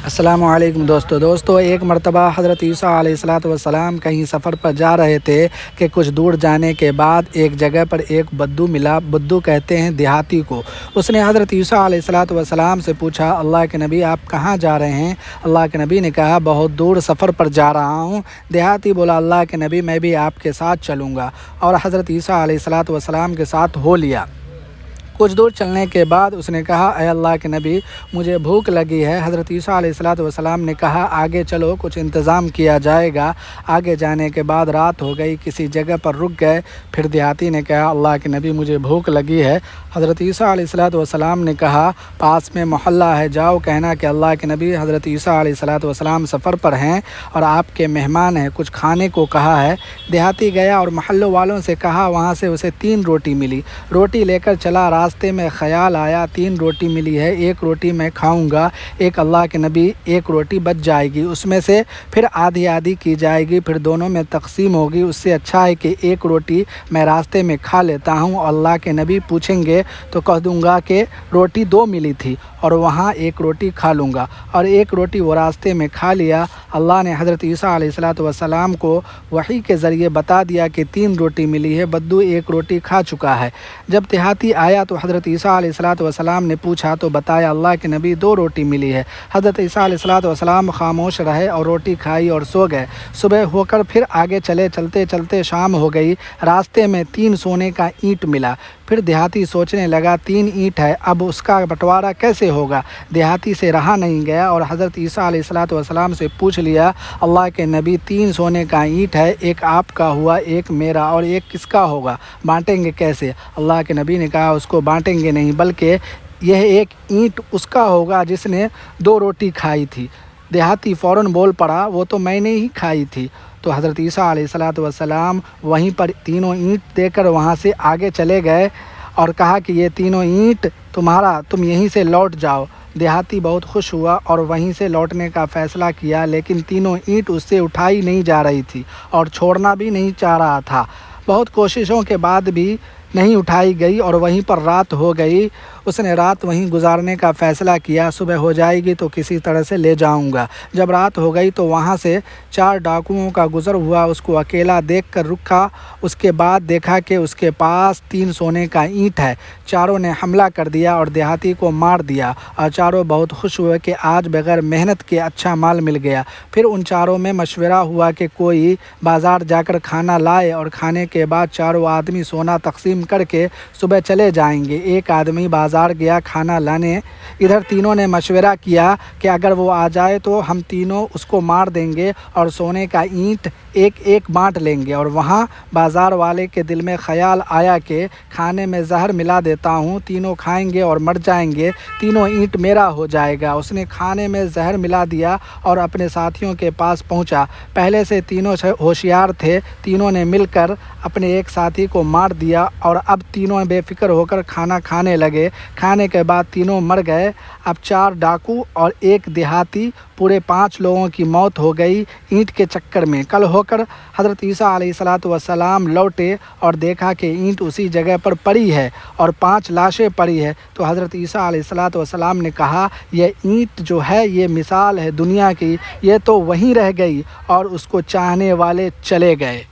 السلام علیکم دوستو ایک مرتبہ حضرت عیسیٰ علیہ الصلاۃ والسلام کہیں سفر پر جا رہے تھے کہ کچھ دور جانے کے بعد ایک جگہ پر ایک بدو ملا۔ بدو کہتے ہیں دیہاتی کو۔ اس نے حضرت عیسیٰ علیہ الصلاۃ والسلام سے پوچھا، اللہ کے نبی آپ کہاں جا رہے ہیں؟ اللہ کے نبی نے کہا، بہت دور سفر پر جا رہا ہوں۔ دیہاتی بولا، اللہ کے نبی میں بھی آپ کے ساتھ چلوں گا، اور حضرت عیسیٰ علیہ الصلاۃ والسلام کے ساتھ ہو لیا۔ کچھ دور چلنے کے بعد اس نے کہا، اے اللہ کے نبی مجھے بھوک لگی ہے۔ حضرت عیسیٰ علیہ الصلاۃ والسلام نے کہا، آگے چلو، کچھ انتظام کیا جائے گا۔ آگے جانے کے بعد رات ہو گئی، کسی جگہ پر رک گئے۔ پھر دیہاتی نے کہا، اللہ کے نبی مجھے بھوک لگی ہے۔ حضرت عیسیٰ علیہ الصلاۃ والسلام نے کہا، پاس میں محلہ ہے، جاؤ کہنا کہ اللہ کے نبی حضرت عیسیٰ علیہ الصلاۃ والسلام سفر پر ہیں اور آپ کے مہمان ہیں، کچھ کھانے کو کہا ہے۔ دیہاتی گیا اور محلوں والوں سے کہا، وہاں سے اسے 3 روٹی ملی۔ روٹی لے کر چلا، راستے میں خیال آیا 3 روٹی ملی ہے، ایک روٹی میں کھاؤں گا، ایک اللہ کے نبی ایک روٹی بچ جائے گی، اس میں سے پھر آدھی آدھی کی جائے گی، پھر دونوں میں تقسیم ہوگی۔ اس سے اچھا ہے کہ ایک روٹی میں راستے میں کھا لیتا ہوں، اللہ کے نبی پوچھیں گے تو کہہ دوں گا کہ روٹی 2 ملی تھی اور وہاں ایک روٹی کھا لوں گا، اور ایک روٹی وہ راستے میں کھا لیا۔ اللہ نے حضرت عیسیٰ علیہ الصلاۃ والسلام کو وحی کے ذریعے بتا دیا کہ 3 روٹی ملی ہے، بدو ایک روٹی کھا چکا ہے۔ جب دیہاتی آیا تو حضرت عیسیٰ علیہ الصلاۃ والسلام نے پوچھا تو بتایا، اللہ کے نبی 2 روٹی ملی ہے۔ حضرت عیسیٰ علیہ الصلاۃ والسلام خاموش رہے اور روٹی کھائی اور سو گئے۔ صبح ہو کر پھر آگے چلے، چلتے چلتے شام ہو گئی، راستے میں 3 سونے کا اینٹ ملا۔ پھر دیہاتی سوچنے لگا 3 اینٹ ہے، اب اس کا بٹوارا کیسے ہوگا؟ دیہاتی سے رہا نہیں گیا اور حضرت عیسیٰ علیہ الصلاۃ والسلام سے پوچھ لیا، اللہ کے نبی 3 سونے کا اینٹ ہے، ایک آپ کا ہوا، ایک میرا، اور ایک کس کا ہوگا؟ بانٹیں گے کیسے؟ اللہ کے نبی نے کہا، اس کو بانٹیں گے نہیں، بلکہ یہ ایک اینٹ اس کا ہوگا جس نے 2 روٹی کھائی تھی۔ دیہاتی فوراً بول پڑا، وہ تو میں نے ہی کھائی تھی۔ تو حضرت عیسیٰ علیہ الصلاۃ والسلام وہیں پر 3 اینٹ دے کر وہاں سے آگے چلے گئے اور کہا کہ یہ 3 اینٹ تمہارا، تم یہیں سے لوٹ جاؤ۔ دیہاتی بہت خوش ہوا اور وہیں سے لوٹنے کا فیصلہ کیا، لیکن 3 اینٹ اس سے اٹھائی نہیں جا رہی تھی اور چھوڑنا بھی نہیں چاہ رہا تھا۔ بہت کوششوں کے بعد بھی نہیں اٹھائی گئی اور وہیں پر رات ہو گئی۔ اس نے رات وہیں گزارنے کا فیصلہ کیا، صبح ہو جائے گی تو کسی طرح سے لے جاؤں گا۔ جب رات ہو گئی تو وہاں سے 4 ڈاکوؤں کا گزر ہوا، اس کو اکیلا دیکھ کر رکا۔ اس کے بعد دیکھا کہ اس کے پاس 3 سونے کا اینٹ ہے۔ چاروں نے حملہ کر دیا اور دیہاتی کو مار دیا، اور چاروں بہت خوش ہوئے کہ آج بغیر محنت کے اچھا مال مل گیا۔ پھر ان چاروں میں مشورہ ہوا کہ کوئی بازار جا کر کھانا لائے، اور کھانے کے بعد چاروں آدمی سونا تقسیم کر کے صبح چلے جائیں گے۔ ایک آدمی بازار گیا کھانا لانے، ادھر تینوں نے مشورہ کیا کہ اگر وہ آ جائے تو ہم تینوں اس کو مار دیں گے اور سونے کا اینٹ ایک ایک بانٹ لیں گے۔ اور وہاں بازار والے کے دل میں خیال آیا کہ کھانے میں زہر ملا دیتا ہوں، تینوں کھائیں گے اور مر جائیں گے، تینوں اینٹ میرا ہو جائے گا۔ اس نے کھانے میں زہر ملا دیا اور اپنے ساتھیوں کے پاس پہنچا۔ پہلے سے تینوں ہوشیار تھے، تینوں نے مل کر اپنے ایک ساتھی کو مار دیا، اور اب تینوں بے فکر ہو کر کھانا کھانے لگے۔ کھانے کے بعد تینوں مر گئے۔ اب 4 ڈاکو اور ایک دیہاتی، پورے 5 لوگوں کی موت ہو گئی اینٹ کے چکر میں۔ کل ہو کر حضرت عیسیٰ علیہ الصلاۃ والسلام لوٹے اور دیکھا کہ اینٹ اسی جگہ پر پڑی ہے اور 5 لاشیں پڑی ہے۔ تو حضرت عیسیٰ علیہ الصلاۃ والسلام نے کہا، یہ اینٹ جو ہے یہ مثال ہے دنیا کی، یہ تو وہیں رہ گئی اور اس کو چاہنے والے چلے گئے۔